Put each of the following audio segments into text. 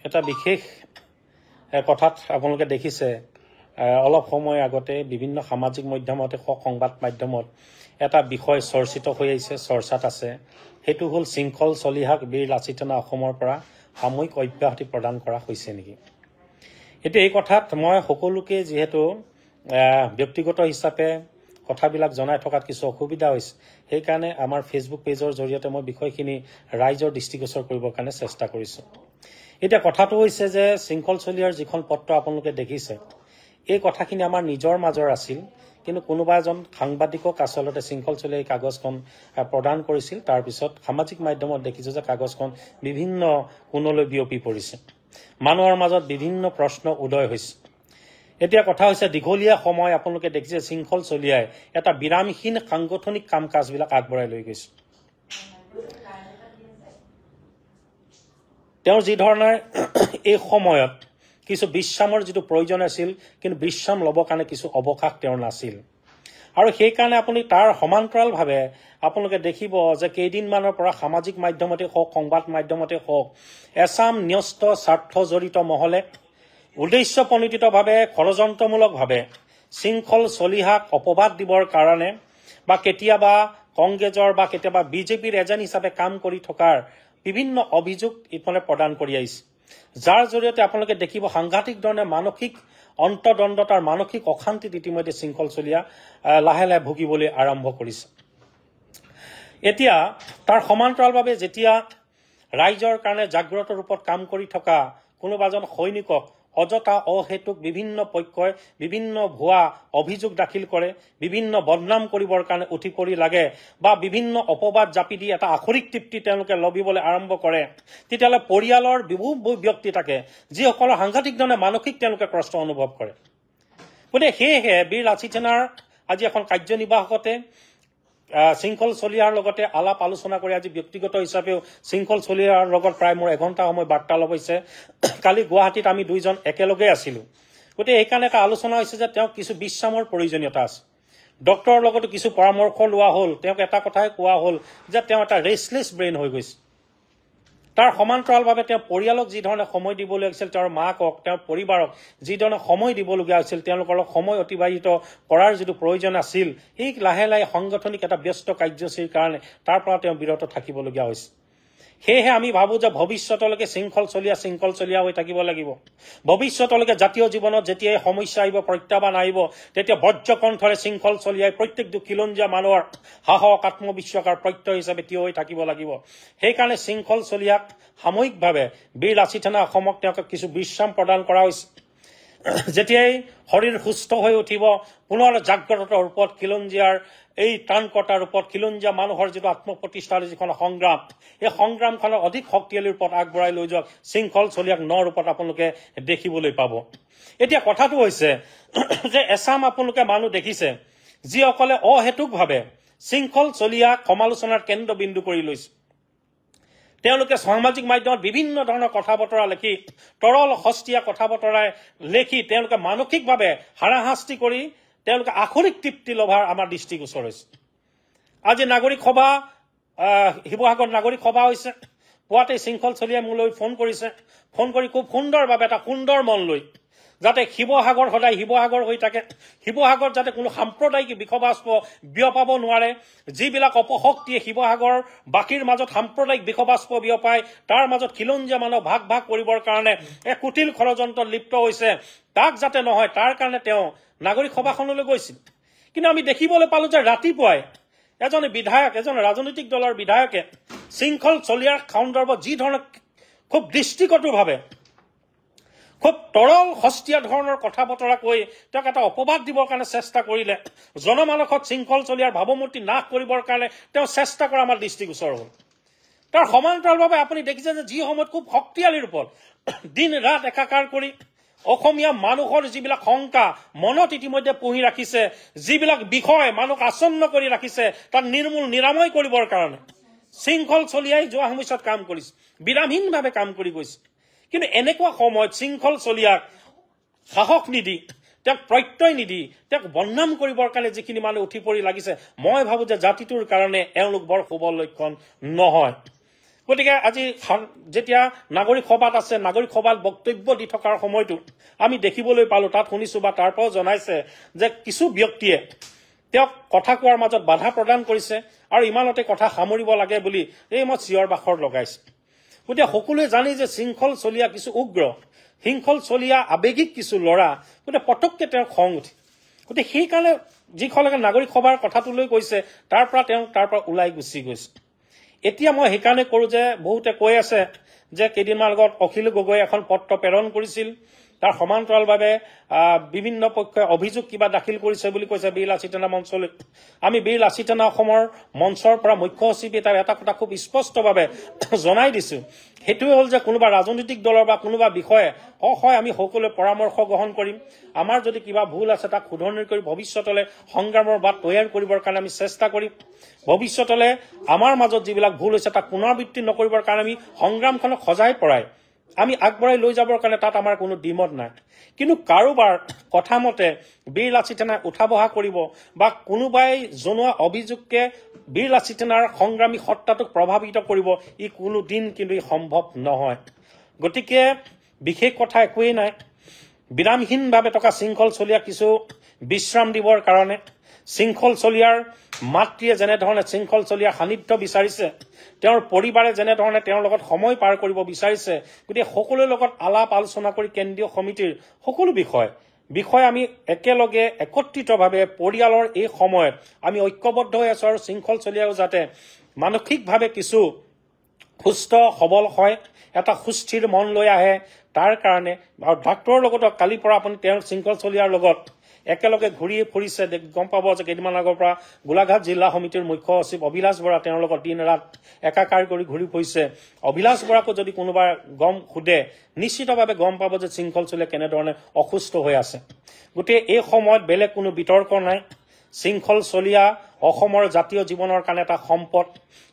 এটা বিশেষ কথাত আপোনালোকে দেখিছে অলপ সময় আগতে বিভিন্ন সামাজিক মাধ্যমতে সংবাদ মাধ্যমত এটা বিষয় চৰ্চিত হৈ আহিছে, চৰ্চাত আছে। সেইটো হ'ল শৃংখল চলিহাক বীৰ লাচিত সেনা অসমৰ পৰা সাময়িক অব্যাহতি প্ৰদান কৰা হৈছে নেকি। এতিয়া এই কথাত মই সকলোকে যিহেতু ব্যক্তিগত হিচাপে কথাবিলাক জনাই থকাত কিছু অসুবিধা হৈছে, সেইকাৰণে আমাৰ ফেচবুক পেজৰ জৰিয়তে মই বিষয়খিনি ৰাইজৰ দৃষ্টিগোচৰ কৰিবৰ কাৰণে চেষ্টা কৰিছোঁ। এতিয়া কথাটো হৈছে যে শৃংখল চলিহাৰ যিখন পত্ৰ আপোনালোকে দেখিছে, এই কথাখিনি আমাৰ নিজৰ মাজৰ আছিল, কিন্তু কোনোবা এজন সাংবাদিকক আচলতে শৃংখল চলিহাৰ কাগজখন প্ৰদান কৰিছিল। তাৰপিছত সামাজিক মাধ্যমত দেখিছোঁ যে কাগজখন বিভিন্ন কোণলৈ বিয়পি পৰিছে, মানুহৰ মাজত বিভিন্ন প্ৰশ্ন উদয় হৈছে। এতিয়া কথা হৈছে দীঘলীয়া সময় আপোনালোকে দেখিছে শৃংখল চলিহাই এটা বিৰামহীন সাংগঠনিক কাম কাজবিলাক আগবঢ়াই লৈ গৈছে। তেওঁৰ যি ধৰণে এই সময়ত কিছু বিশ্ৰামৰ যিটো প্ৰয়োজন আছিল, কিন্তু বিশ্ৰাম ল'বৰ কাৰণে কিছু অৱকাশ তেওঁৰ নাছিল। আৰু সেইকাৰণে আপুনি তাৰ সমান্তৰালভাৱে আপোনালোকে দেখিব যে কেইদিনমানৰ পৰা সামাজিক মাধ্যমতে হওক, সংবাদ মাধ্যমতে হওক, এছাম ন্যস্ত স্বাৰ্থ জড়িত মহলে উদ্দেশ্যপ্ৰণোদিতভাৱে ষড়যন্ত্ৰমূলকভাৱে শৃংখল চলিহাক অপবাদ দিবৰ কাৰণে বা কেতিয়াবা কংগ্ৰেছৰ বা কেতিয়াবা বিজেপিৰ এজেণ্ট হিচাপে কাম কৰি থকাৰ বিভিন্ন অভিযোগ ইফালে প্ৰদান কৰি আহিছে, যাৰ জৰিয়তে আপোনালোকে দেখিব সাংঘাতিক ধৰণে মানসিক অন্তৰ্দ্বন্দ্বতাৰ মানসিক অশান্তিত ইতিমধ্যে শৃংখল চলিহা লাহে লাহে ভুগিবলৈ আৰম্ভ কৰিছে। এতিয়া তাৰ সমান্তৰালভাৱে যেতিয়া ৰাইজৰ কাৰণে জাগ্ৰত ৰূপত কাম কৰি থকা কোনোবা এজন সৈনিকক অযথা অহেতুক বিভিন্ন পক্ষই বিভিন্ন ভুৱা অভিযোগ দাখিল কৰে, বিভিন্ন বদনাম কৰিবৰ কাৰণে উঠি পৰি লাগে বা বিভিন্ন অপবাদ জাপি দি এটা আখৰিক তৃপ্তি তেওঁলোকে লভিবলৈ আৰম্ভ কৰে, তেতিয়াহ'লে পৰিয়ালৰ বহু ব্যক্তি থাকে যিসকলৰ সাংঘাতিক ধৰণে মানসিক তেওঁলোকে কষ্ট অনুভৱ কৰে। গতিকে সেয়েহে বীৰ লাচিত সেনাৰ আজি এখন কাৰ্যনিৰ্বাহকতে শৃংখল চলিহাৰ লগতে আলাপ আলোচনা কৰি আজি ব্যক্তিগত হিচাপেও শৃংখল চলিহাৰ লগত প্ৰায় মোৰ এঘণ্টা সময় বাৰ্তালাপ হৈছে। কালি গুৱাহাটীত আমি দুইজন একেলগে আছিলোঁ। গতিকে সেইকাৰণে এটা আলোচনা হৈছে যে তেওঁক কিছু বিশ্ৰামৰ প্ৰয়োজনীয়তা আছে। ডক্টৰৰ লগতো কিছু পৰামৰ্শ লোৱা হ'ল। তেওঁক এটা কথাই কোৱা হ'ল যে তেওঁ এটা ৰেষ্টলেছ ব্ৰেইন হৈ গৈছে। তাৰ সমান্তৰালভাৱে তেওঁ পৰিয়ালক যি ধৰণে সময় দিবলগীয়া হৈছিল, তেওঁৰ মাকক, তেওঁৰ পৰিবাৰক যি ধৰণে সময় দিবলগীয়া হৈছিল, তেওঁলোকৰ লগত সময় অতিবাহিত কৰাৰ যিটো প্ৰয়োজন আছিল, সেই লাহে লাহে সাংগঠনিক এটা ব্যস্ত কাৰ্যসূচীৰ কাৰণে তাৰ পৰা তেওঁ বিৰত থাকিবলগীয়া হৈছে। সেয়েহে আমি ভাবোঁ যে ভৱিষ্যতলৈকে শৃংখল চলিহা হৈ থাকিব লাগিব। ভৱিষ্যতলৈকে জাতীয় জীৱনত যেতিয়াই সমস্যা আহিব, প্ৰত্যাহ্বান আহিব, তেতিয়া বজ্ৰকণ্ঠৰে শৃংখল চলিহাই প্ৰত্যেকটো খিলঞ্জীয়া মানুহৰ সাহস আত্মবিশ্বাসৰ প্ৰত্যয় হিচাপে থিয় হৈ থাকিব লাগিব। সেইকাৰণে শৃংখল চলিহাক সাময়িকভাৱে বীৰ লাচিত সেনা অসমক তেওঁক কিছু বিশ্ৰাম প্ৰদান কৰা হৈছে। যেতিয়াই শৰীৰ সুস্থ হৈ উঠিব, পুনৰ জাগ্ৰত ৰূপত খিলঞ্জীয়াৰ এই ত্ৰাণকৰ্তাৰ ৰূপত খিলঞ্জীয়া মানুহৰ যিটো আত্মপ্ৰতিষ্ঠাৰ যিখন সংগ্ৰাম, এই সংগ্ৰামখনৰ অধিক শক্তিশালী ৰূপত আগবঢ়াই লৈ যোৱা শৃংখল চলিহাক ন ৰূপত আপোনালোকে দেখিবলৈ পাব। এতিয়া কথাটো হৈছে যে এছাম আপোনালোকে মানুহ দেখিছে যিসকলে অহেতুকভাৱে শৃংখল চলিহাক সমালোচনাৰ কেন্দ্ৰবিন্দু কৰি লৈছে। তেওঁলোকে সামাজিক মাধ্যমত বিভিন্ন ধৰণৰ কথা বতৰা লিখি, তৰল সস্তীয়া কথা বতৰাই লিখি তেওঁলোকে মানসিকভাৱে হাৰাশাস্তি কৰি তেওঁলোকে আখৰিক তৃপ্তি লভাৰ আমাৰ দৃষ্টিগোচৰ হৈছে। আজি নাগৰিক সভা, শিৱসাগৰত নাগৰিক সভা হৈছে। পুৱাতে শৃংখল চলিহাই মোলৈ ফোন কৰিছে। ফোন কৰি খুব সুন্দৰভাৱে এটা সুন্দৰ মন লৈ যাতে শিৱসাগৰ সদায় শিৱসাগৰ হৈ থাকে, শিৱসাগৰত যাতে কোনো সাম্প্ৰদায়িক বিষবাস্প বিয়পাব নোৱাৰে, যিবিলাক অপশক্তিয়ে শিৱসাগৰ বাকীৰ মাজত সাম্প্ৰদায়িক বিষবাস্প বিয়পায়, তাৰ মাজত খিলঞ্জীয়া মানুহ ভাগ ভাগ কৰিবৰ কাৰণে এক কুটিল ষড়যন্ত্ৰত লিপ্ত হৈছে, তাক যাতে নহয় তাৰ কাৰণে তেওঁ নাগৰিক সভাখনলৈ গৈছিল। কিন্তু আমি দেখিবলৈ পালো যে ৰাতিপুৱাই এজন বিধায়ক, এজন ৰাজনৈতিক দলৰ বিধায়কে শৃংখল চলিহাৰ সন্দৰ্ভত যি ধৰণৰ খুব দৃষ্টিকটুভাৱে খুব তৰল সস্তীয়া ধৰণৰ কথা বতৰা কৈ তেওঁক এটা অপবাদ দিবৰ কাৰণে চেষ্টা কৰিলে, জনমানসত শৃংখল চলিহাৰ ভাৱমূৰ্তি নাশ কৰিবৰ কাৰণে তেওঁ চেষ্টা কৰা আমাৰ দৃষ্টিগোচৰ হ'ল। তাৰ সমান্তৰালভাৱে আপুনি দেখিছে যে যি সময়ত খুব শক্তিশালী ৰূপত দিন ৰাত একাকাৰ কৰি অসমীয়া মানুহৰ যিবিলাক শংকা মনত ইতিমধ্যে পুহি ৰাখিছে, যিবিলাক বিষয় মানুহক আচ্ছন্ন কৰি ৰাখিছে, তাক নিৰ্মূল নিৰাময় কৰিবৰ কাৰণে শৃংখল চলিহাই যোৱা সময়ছোৱাত কাম কৰিছে, বিৰামহীনভাৱে কাম কৰি গৈছে। কিন্তু এনেকুৱা সময়ত শৃংখল চলিহাক সাহস নিদি, তেওঁক প্ৰত্যয় নিদি, তেওঁক বদনাম কৰিবৰ কাৰণে যিখিনি মানুহ উঠি পৰি লাগিছে, মই ভাবোঁ যে জাতিটোৰ কাৰণে এওঁলোক বৰ শুভ লক্ষণ নহয়। গতিকে আজি যেতিয়া নাগৰিক সভাত আছে, নাগৰিক সভাত বক্তব্য দি থকাৰ সময়তো আমি দেখিবলৈ পালো, তাত শুনিছো বা তাৰ পৰাও জনাইছে যে কিছু ব্যক্তিয়ে তেওঁক কথা কোৱাৰ মাজত বাধা প্ৰদান কৰিছে আৰু ইমানতে কথা সামৰিব লাগে বুলি এই মই চিঞৰ বাখৰ লগাইছে। গতিকে সকলোৱে জানে যে শৃংখল চলীয়া কিছু উগ্ৰ, শৃংখল চলীয়া আৱেগিক কিছু ল'ৰা, গতিকে পটককে তেওঁৰ খং উঠে। গতিকে সেইকাৰণে যিসকলে নাগৰিক সভাৰ কথাটো লৈ কৈছে তাৰ পৰা ওলাই গুচি গৈছে। এতিয়া মই সেইকাৰণে কৰো যে বহুতে কৈ আছে যে কেইদিনমান আগত অখিল গগৈয়ে এখন পত্ৰ প্ৰেৰণ কৰিছিল, তাৰ সমান্তৰালভাৱে বিভিন্ন পক্ষই অভিযোগ কিবা দাখিল কৰিছে বুলি কৈছে বীৰ লাচিত সেনা মঞ্চলৈ। আমি বীৰ লাচিত সেনা অসমৰ মঞ্চৰ পৰা মুখ্য সচিবে তাৰ এটা কথা খুব স্পষ্টভাৱে জনাই দিছো, সেইটোৱে হ'ল যে কোনোবা ৰাজনৈতিক দলৰ বা কোনোবা বিষয়ে হয় আমি সকলোৱে পৰামৰ্শ গ্ৰহণ কৰিম, আমাৰ যদি কিবা ভুল আছে তাক শুধৰণি কৰি ভৱিষ্যতলৈ সংগ্ৰামৰ বাট তৈয়াৰ কৰিবৰ কাৰণে আমি চেষ্টা কৰিম। ভৱিষ্যতলৈ আমাৰ মাজত যিবিলাক ভুল হৈছে তাক পুনৰাবৃত্তি নকৰিবৰ কাৰণে আমি সংগ্ৰামখনক সজাই পৰাই আমি আগবঢ়াই লৈ যাবৰ কাৰণে তাত আমাৰ কোনো দ্বিমত নাই। কিন্তু কাৰোবাৰ কথা মতে বীৰ লাচিত সেনাই উঠা বহা কৰিব বা কোনোবাই জনোৱা অভিযোগকে বীৰ লাচিত সেনাৰ সংগ্ৰামী সত্তাটোক প্ৰভাৱিত কৰিব, ই কোনো দিন কিন্তু সম্ভৱ নহয়। গতিকে বিশেষ কথা একোৱেই নাই। বিৰামহীনভাৱে থকা শৃংখল চলীয়া কিছু বিশ্ৰাম দিবৰ কাৰণে, শৃংখল চলীয়াৰ মাতৃয়ে যেনেধৰণে শৃংখল চলীয়াৰ সান্নিধ্য বিচাৰিছে, তেওঁৰ পৰিবাৰে যেনেধৰণে তেওঁৰ লগত সময় পাৰ কৰিব বিচাৰিছে, গতিকে সকলোৰে লগত আলাপ আলোচনা কৰি কেন্দ্ৰীয় সমিতিৰ সকলো বিষয় আমি একেলগে একত্ৰিতভাৱে পৰিয়ালৰ এই সময়ত আমি ঐক্যবদ্ধ হৈ আছো আৰু শৃংখল চলীয়াও যাতে মানসিকভাৱে কিছু সুস্থ সবল হয়, এটা সুস্থিৰ মন লৈ আহে, তাৰ কাৰণে আৰু ডাক্তৰৰ লগতো কালিৰ পৰা আপুনি তেওঁৰ শৃংখল চলীয়াৰ লগত একেলগে ঘূৰি ফুৰিছে, গম পাব যে কেইদিনমান আগৰ পৰা গোলাঘাট জিলা সমিতিৰ মুখ্য সচিব অভিলাষ বৰা তেওঁৰ লগত দিন ৰাত একাকাৰ কৰি ঘূৰি ফুৰিছে। অভিলাষ বৰাকো যদি কোনোবা সোধে নিশ্চিতভাৱে গম পাব যে শৃংখল চলীয়া কেনেধৰণে অসুস্থ হৈ আছে। গতিকে এই সময়ত বেলেগ কোনো বিতৰ্ক নাই। শৃংখল চলীয়া অসমৰ জাতীয় জীৱনৰ কাৰণে এটা সম্পদ,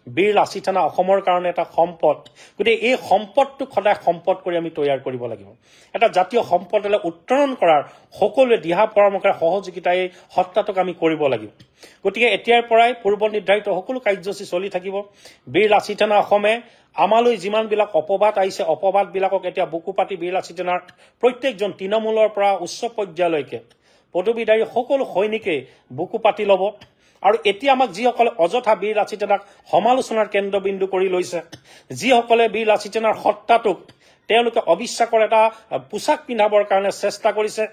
বীৰ লাচিত সেনা অসমৰ কাৰণে এটা সম্পদ। গতিকে এই সম্পদটোক সদায় সম্পদ কৰি আমি তৈয়াৰ কৰিব লাগিব। এটা জাতীয় সম্পদলৈ উত্তৰণ কৰাৰ সকলোৱে দিহা পৰামৰ্শৰ সহযোগিতাই সত্তাটোক আমি কৰিব লাগিব। গতিকে এতিয়াৰ পৰাই পূৰ্ব নিৰ্ধাৰিত সকলো কাৰ্যসূচী চলি থাকিব। বীৰ লাচিত সেনা অসমে আমালৈ যিমানবিলাক অপবাদ আহিছে, অপবাদবিলাকক এতিয়া বুকু পাতি বীৰ লাচিত সেনাৰ প্ৰত্যেকজন তৃণমূলৰ পৰা উচ্চ পৰ্যায়লৈকে পদবীধাৰী সকলো সৈনিকেই বুকু পাতি ল'ব। আৰু এতিয়া আমাক যিসকলে অযথা বীৰ লাচিত সেনাক সমালোচনাৰ কেন্দ্ৰবিন্দু কৰি লৈছে, যিসকলে বীৰ লাচিত সেনাৰ সত্তাটোক তেওঁলোকে অবিশ্বাসৰ এটা পোছাক পিন্ধাবৰ কাৰণে চেষ্টা কৰিছে,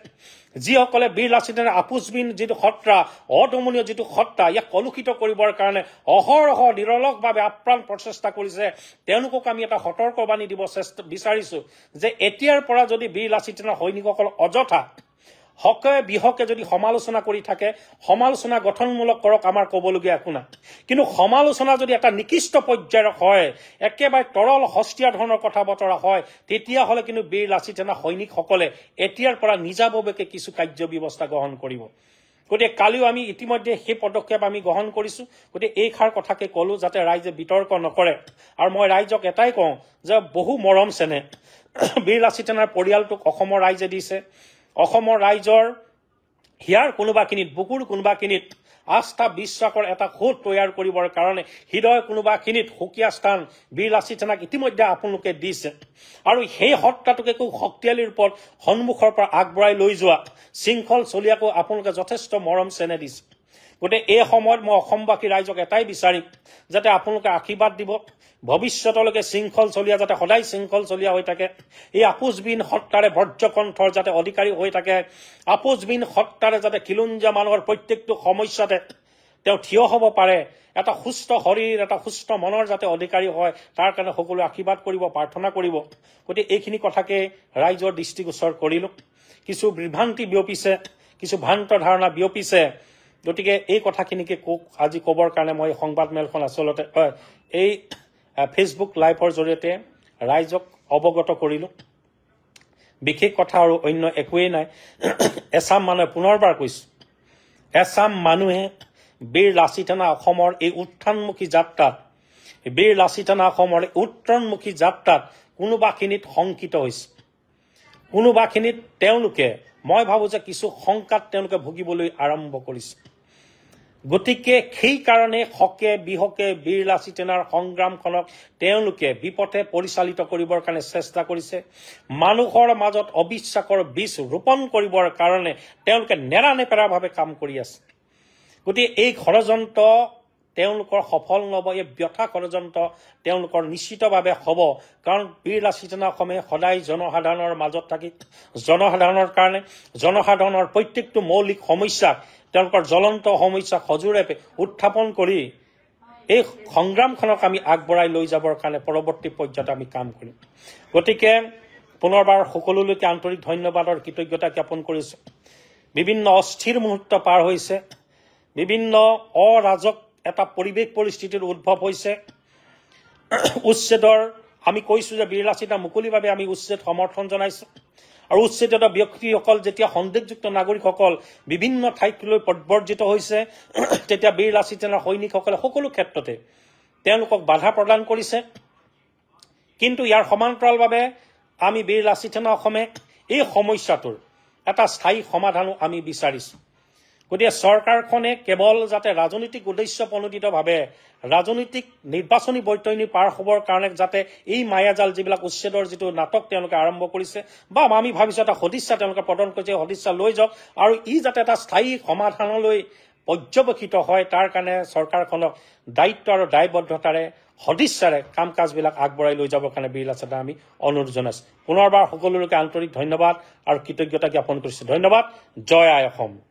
যিসকলে বীৰ লাচিত সেনাৰ আপোচবিন যিটো সত্তা, অদমনীয় যিটো সত্তা, ইয়াক কলুষিত কৰিবৰ কাৰণে অহৰহ নিৰলসভাৱে আপ্ৰাণ প্ৰচেষ্টা কৰিছে, তেওঁলোকক আমি এটা সতৰ্কবাণী দিব বিচাৰিছো যে এতিয়াৰ পৰা যদি বীৰ লাচিত সেনাৰ সৈনিকসকল অযথা হকে বিহকে যদি সমালোচনা কৰি থাকে, সমালোচনা গঠনমূলক কৰক, আমাৰ ক'বলগীয়া একো নাই। কিন্তু সমালোচনা যদি এটা নিকৃষ্ট পৰ্যায়ৰ হয়, একেবাৰে তৰল সস্তীয়া ধৰণৰ কথা বতৰা হয়, তেতিয়াহ'লে কিন্তু বীৰ লাচিত সেনা সৈনিকসকলে এতিয়াৰ পৰা নিজাববীয়াকৈ কিছু কাৰ্য ব্যৱস্থা গ্ৰহণ কৰিব। গতিকে কালিও আমি ইতিমধ্যে সেই পদক্ষেপ আমি গ্ৰহণ কৰিছো। গতিকে এইষাৰ কথাকে ক'লো যাতে ৰাইজে বিতৰ্ক নকৰে। আৰু মই ৰাইজক এটাই কওঁ যে বহু মৰম চেনেহ বীৰ লাচিত সেনাৰ পৰিয়ালটোক অসমৰ ৰাইজে দিছে। অসমৰ ৰাইজৰ হিয়াৰ কোনোবাখিনিত, বুকুৰ কোনোবাখিনিত আস্থা বিশ্বাসৰ এটা সোঁত তৈয়াৰ কৰিবৰ কাৰণে হৃদয় কোনোবাখিনিত সুকীয়া স্থান বীৰ লাচিত সেনাক ইতিমধ্যে আপোনালোকে দিছে। আৰু সেই সত্তাটোকে খুব শক্তিশালী ৰূপত সন্মুখৰ পৰা আগবঢ়াই লৈ যোৱা শৃংখল চলীয়াকো আপোনালোকে যথেষ্ট মৰম চেনেহ দিছে। গতিকে এই সময়ত মই অসমবাসী ৰাইজক এটাই বিচাৰিম যাতে আপোনালোকে আশীৰ্বাদ দিব, ভৱিষ্যতলৈকে শৃংখল চলীয়া যাতে সদায় শৃংখল চলীয়া হৈ থাকে, এই আপোচবিন সত্তাৰে বজ্ৰকণ্ঠৰ যাতে অধিকাৰী হৈ থাকে, আপোচবিন সত্তাৰে যাতে খিলঞ্জীয়া মানুহৰ প্ৰত্যেকটো সমস্যাতে তেওঁ থিয় হ'ব পাৰে, এটা সুস্থ শৰীৰ, এটা সুস্থ মনৰ যাতে অধিকাৰী হয়, তাৰ কাৰণে সকলোৱে আশীৰ্বাদ কৰিব, প্ৰাৰ্থনা কৰিব। গতিকে এইখিনি কথাকে ৰাইজৰ দৃষ্টিগোচৰ কৰিলোঁ। কিছু বিভ্ৰান্তি বিয়পিছে, কিছু ভ্ৰান্ত ধাৰণা বিয়পিছে, গতিকে এই কথাখিনিকে আজি ক'বৰ কাৰণে মই সংবাদমেলখন আচলতে এই ফেচবুক লাইভৰ জৰিয়তে ৰাইজক অৱগত কৰিলোঁ। বিশেষ কথা আৰু অন্য একোৱেই নাই। এচাম মানুহে, পুনৰবাৰ কৈছোঁ, এচাম মানুহে বীৰ লাচিত সেনা অসমৰ এই উত্থানমুখী যাত্ৰাত, বীৰ লাচিত সেনা অসমৰ এই উত্তৰণমুখী যাত্ৰাত কোনোবাখিনিত শংকিত হৈছে, কোনোবাখিনিত তেওঁলোকে, মই ভাবোঁ যে কিছু শংকাত তেওঁলোকে ভুগিবলৈ আৰম্ভ কৰিছে। গতিকে সেইকাৰণে হকে বিহকে বীৰ লাচিত সেনাৰ সংগ্ৰামখনক তেওঁলোকে বিপথে পৰিচালিত কৰিবৰ কাৰণে চেষ্টা কৰিছে মানুহৰ মাজত অবিশ্বাসৰ বীজ ৰোপণ কৰিবৰ কাৰণে তেওঁলোকে নেৰানেপেৰাভাৱে কাম কৰি আছে গতিকে এই ষড়যন্ত্ৰ তেওঁলোকৰ সফল নহব এই ব্যথা ষড়যন্ত্ৰ তেওঁলোকৰ নিশ্চিতভাৱে হ'ব কাৰণ বীৰ লাচিত সেনা অসমে সদায় জনসাধাৰণৰ মাজত থাকি জনসাধাৰণৰ কাৰণে জনসাধাৰণৰ প্ৰত্যেকটো মৌলিক সমস্যাক তেওঁলোকৰ জ্বলন্ত সমস্যা সজোৰে উত্থাপন কৰি এই সংগ্ৰামখনক আমি আগবঢ়াই লৈ যাবৰ কাৰণে পৰৱৰ্তী পৰ্যায়ত আমি কাম কৰিম গতিকে পুনৰবাৰ সকলোলৈকে আন্তৰিক ধন্যবাদৰ কৃতজ্ঞতা জ্ঞাপন কৰিছোঁ বিভিন্ন অস্থিৰ মুহূৰ্ত পাৰ হৈছে বিভিন্ন অৰাজক এটা পৰিৱেশ পৰিস্থিতিৰ উদ্ভৱ হৈছে উচ্ছেদৰ আমি কৈছোঁ যে বীৰ লাচিত মুকলিভাৱে আমি উচ্ছেদ সমৰ্থন জনাইছোঁ আৰু উচ্ছেদিত ব্যক্তিসকল যেতিয়া সন্দেহযুক্ত নাগৰিকসকল বিভিন্ন ঠাইলৈ প্ৰব্ৰজিত হৈছে তেতিয়া বীৰ লাচিত সেনাৰ সৈনিকসকলে সকলো ক্ষেত্ৰতে তেওঁলোকক বাধা প্ৰদান কৰিছে কিন্তু ইয়াৰ সমান্তৰালভাৱে আমি বীৰ লাচিত সেনা অসমে এই সমস্যাটোৰ এটা স্থায়ী সমাধানো আমি বিচাৰিছোঁ গতিকে চৰকাৰখনে কেৱল যাতে ৰাজনৈতিক উদ্দেশ্য প্ৰণোদিতভাৱে ৰাজনৈতিক নিৰ্বাচনী বৈতৰণি পাৰ হ'বৰ কাৰণে যাতে এই মায়াজাল যিবিলাক উচ্ছেদৰ যিটো নাটক তেওঁলোকে আৰম্ভ কৰিছে বা আমি ভাবিছোঁ এটা সদিচ্ছা তেওঁলোকে প্ৰদান কৰিছে সদিচ্ছা লৈ যাওক আৰু ই যাতে এটা স্থায়ী সমাধানলৈ পৰ্যবেক্ষিত হয় তাৰ কাৰণে চৰকাৰখনক দায়িত্ব আৰু দায়বদ্ধতাৰে সদিচ্ছাৰে কাম কাজবিলাক আগবঢ়াই লৈ যাবৰ কাৰণে বীৰ লাচিত আমি অনুৰোধ জনাইছোঁ পুনৰবাৰ সকলোলৈকে আন্তৰিক ধন্যবাদ আৰু কৃতজ্ঞতা জ্ঞাপন কৰিছোঁ ধন্যবাদ জয় আই অসম